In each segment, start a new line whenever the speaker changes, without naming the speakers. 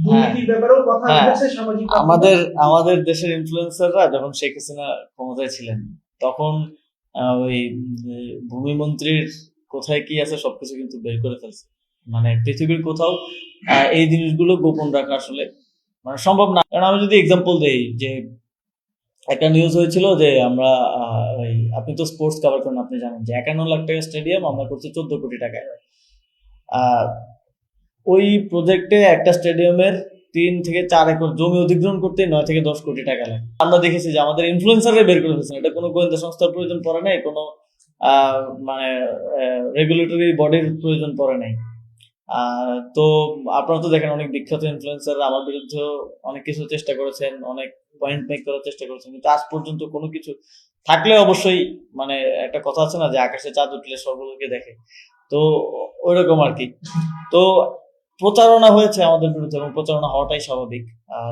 দুর্নীতির ব্যাপারেও কথা
হ্যাঁ,
উঠেছে সামাজিক মাধ্যমে।
আমাদের আমাদের দেশের ইনফ্লুয়েন্সাররা যখন শেখ হাসিনা ক্ষমতায় ছিলেন তখন ওই ভূমি মন্ত্রীর কোথায় কি আছে সবকিছু কিন্তু বের করে ফেলছে। মানে পৃথিবীর কোথাও এই জিনিসগুলো গোপন রাখা আসলে মানে সম্ভব না। কারণ আমি যদি এক্সাম্পল দেই যে একটা নিউজ হয়েছিল যে আমরা ওই আপনি তো স্পোর্টস কভার করেন, আপনি জানেন যে 51 লাখ টাকা স্টেডিয়াম আমরা করছি 14 কোটি টাকায়। আহ, ওই প্রজেক্টে একটা স্টেডিয়ামের 3 থেকে 4 একর জমি অধিগ্রহণ করতে 9 থেকে 10 কোটি টাকা লাগে। আমরা দেখেছি যে আমাদের ইনফ্লুয়েন্সাররা বের করে ফেলছেন, এটা কোনো গোয়েন্দা সংস্থার প্রয়োজন পড়ে নাই, কোনো আহ, মানে রেগুলেটরি বডির প্রয়োজন পড়ে নাই। তো আপনারা তো দেখেন অনেক বিখ্যাত ইনফ্লুয়েন্সার আমার বিরুদ্ধে অনেক কিছু চেষ্টা করেছেন, অনেক পয়েন্ট মেক করার চেষ্টা করেছেন, কিন্তু আজ পর্যন্ত কোনো কিছু থাকলে অবশ্যই মানে একটা কথা আছে না যে আকাশে চাঁদ উঠলে সর্বলোকে দেখে, তো ওইরকম আর কি। তো প্রচারণা হয়েছে আমাদের বিরুদ্ধে এবং প্রচারণা হওয়াটাই স্বাভাবিক।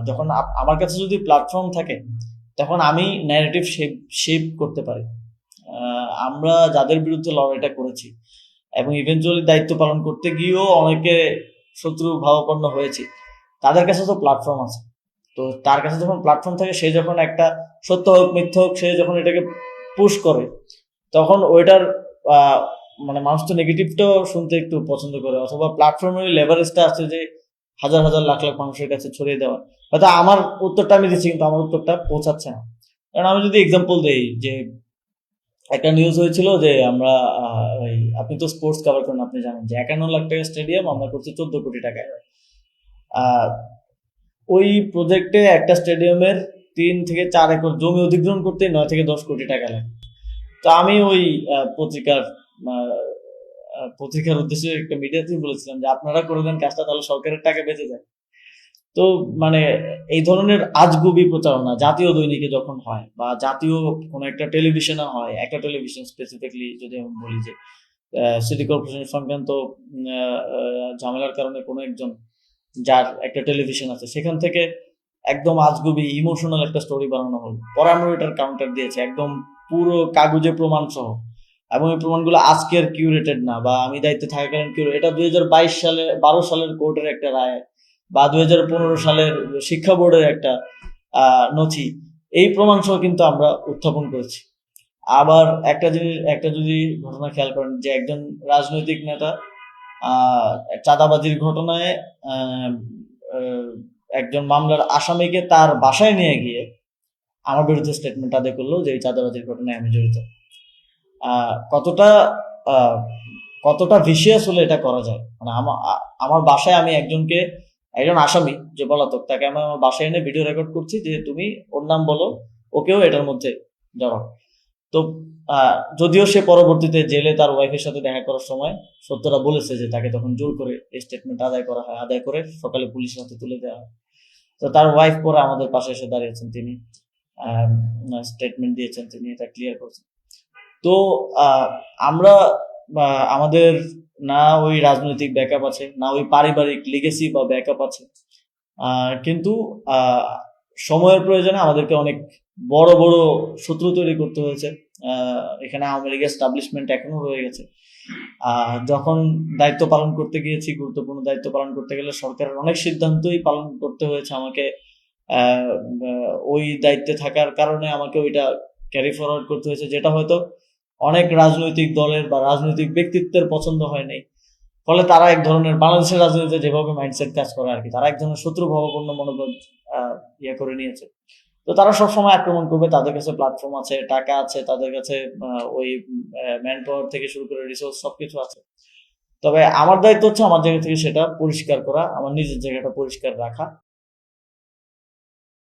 যখন আমার কাছে যদি প্ল্যাটফর্ম থাকে তখন আমি ন্যারেটিভ শেপ করতে পারি। আমরা যাদের বিরুদ্ধে লড়াইটা করেছি এবং ইভেনচুয়ালি দায়িত্ব পালন করতে গিয়েও অনেকে শত্রু ভাবাপন্ন হয়েছে, তাদের কাছে তো প্ল্যাটফর্ম আছে। তো তার কাছে যখন প্ল্যাটফর্ম থাকে, সে যখন একটা সত্য হোক মিথ্যা হোক সে যখন এটাকে পুশ করে, তখন ওইটার আহ, মানে মানুষ তো নেগেটিভটাও শুনতে একটু পছন্দ করে, অথবা প্ল্যাটফর্মের লেভারেজটা আছে যে হাজার হাজার লাখ লাখ মানুষের কাছে ছড়িয়ে দেওয়া। হয়তো আমার উত্তরটা আমি দিচ্ছি কিন্তু আমার উত্তরটা পৌঁছাচ্ছে না। কারণ আমি যদি এক্সাম্পল দেই যে একটা নিউজ হয়েছিল যে আমরা ওই আপনি তো স্পোর্টস কভার করেন, আপনি জানেন যে 51 লাখ টাকা স্টেডিয়াম আমরা করছি 14 কোটি টাকায়। আহ, ওই প্রজেক্টে একটা স্টেডিয়ামের 3 থেকে 4 একর জমি অধিগ্রহণ করতে 9 থেকে 10 কোটি টাকা লাগে। তো আমি ওই পত্রিকার পত্রিকার উদ্দেশ্যে একটা মিডিয়াতেই বলেছিলাম যে আপনারা করে দেন কাজটা, তাহলে সরকারের টাকা বেঁচে যায়। তো মানে এই ধরনের আজগুবি প্রচারণা জাতীয় দৈনিকে যখন হয় বা জাতীয় কোনো একটা টেলিভিশনে হয়, একটা টেলিভিশন স্পেসিফিকলি যদি আমি বলি যে সিটি কর্পোরেশন সংক্রান্ত ঝামেলার কারণে কোনো একজন যার একটা টেলিভিশন আছে সেখান থেকে একদম আজগুবি ইমোশনাল একটা স্টোরি বানানো হলো, পরে আমরা ওইটার কাউন্টার দিয়েছি একদম পুরো কাগজে প্রমাণ সহ। এবং এই প্রমাণগুলো আজকের কিউরেটেড না, বা আমি দায়িত্বে থাকাকালীন এটা 2022 সালে 12 সালের কোর্টের একটা রায় বা 2015 সালের শিক্ষা বোর্ডের একটা নথি, এই প্রমাণ সহ কিন্তু আমরা উত্থাপন করেছি। আবার একটা যদি ঘটনা খেয়াল করেন যে একজন রাজনৈতিক নেতা চাঁদাবাজির ঘটনায় আহ, আহ, একজন মামলার আসামিকে তার বাসায় নিয়ে গিয়ে আমার বিরুদ্ধে স্টেটমেন্ট আদায় করলো যে এই চাঁদাবাজির ঘটনায় আমি জড়িত। কতটা আহ, কতটা ভিসিয়াস হলে এটা করা যায়, মানে আমার বাসায় আমি একজন আসামি যে পলাতক তাকে আমি আমার বাসায় এনে ভিডিও রেকর্ড করছি যে তুমি ওর নাম বলো, ওকেও এটার মধ্যে জড়াও। তো যদিও সে পরবর্তীতে জেলে তার ওয়াইফের সাথে দেখা করার সময় সত্যটা বলেছে যে তাকে তখন জোর করে এই স্টেটমেন্ট আদায় করা হয়, আদায় করে সকালে পুলিশের হাতে তুলে দেওয়া হয়। তো তার ওয়াইফ পরে আমাদের পাশে এসে দাঁড়িয়েছেন, তিনি স্টেটমেন্ট দিয়েছেন, তিনি এটা ক্লিয়ার করছেন। তো আমরা আমাদের না ওই রাজনৈতিক ব্যাকআপ আছে, না ওই পারিবারিক লিগেসি বা ব্যাকআপ আছে, কিন্তু সময়ের প্রয়োজনে আমাদেরকে অনেক বড় বড় শত্রু তৈরি করতে হয়েছে। এখানে আওয়ামী লীগের এস্টাবলিশমেন্ট এখনো রয়ে গেছে। যখন দায়িত্ব পালন করতে গিয়েছি, গুরুত্বপূর্ণ দায়িত্ব পালন করতে গেলে সরকারের অনেক সিদ্ধান্তই পালন করতে হয়েছে আমাকে। ওই দায়িত্বে থাকার কারণে আমাকে ওইটা ক্যারি ফরওয়ার্ড করতে হয়েছে, যেটা হয়তো অনেক রাজনৈতিক দলের বা রাজনৈতিক ব্যক্তিত্বের পছন্দ হয় নাই। ফলে তারা এক ধরনের বাংলাদেশের রাজনীতিতে যেভাবে মাইন্ডসেট কাজ করে আর কি, তারা এক ধরনের শত্রু ভাবাপন্ন মনোভাব ইয়ে করে নিয়েছে। তো তারা সবসময় আক্রমণ করবে, তাদের কাছে প্ল্যাটফর্ম আছে, টাকা আছে, তাদের কাছে ওই ম্যান পাওয়ার থেকে শুরু করে রিসোর্স সবকিছু আছে। তবে আমার দায়িত্ব হচ্ছে আমার জায়গা থেকে সেটা পরিষ্কার করা, আমার নিজের জায়গাটা পরিষ্কার রাখা।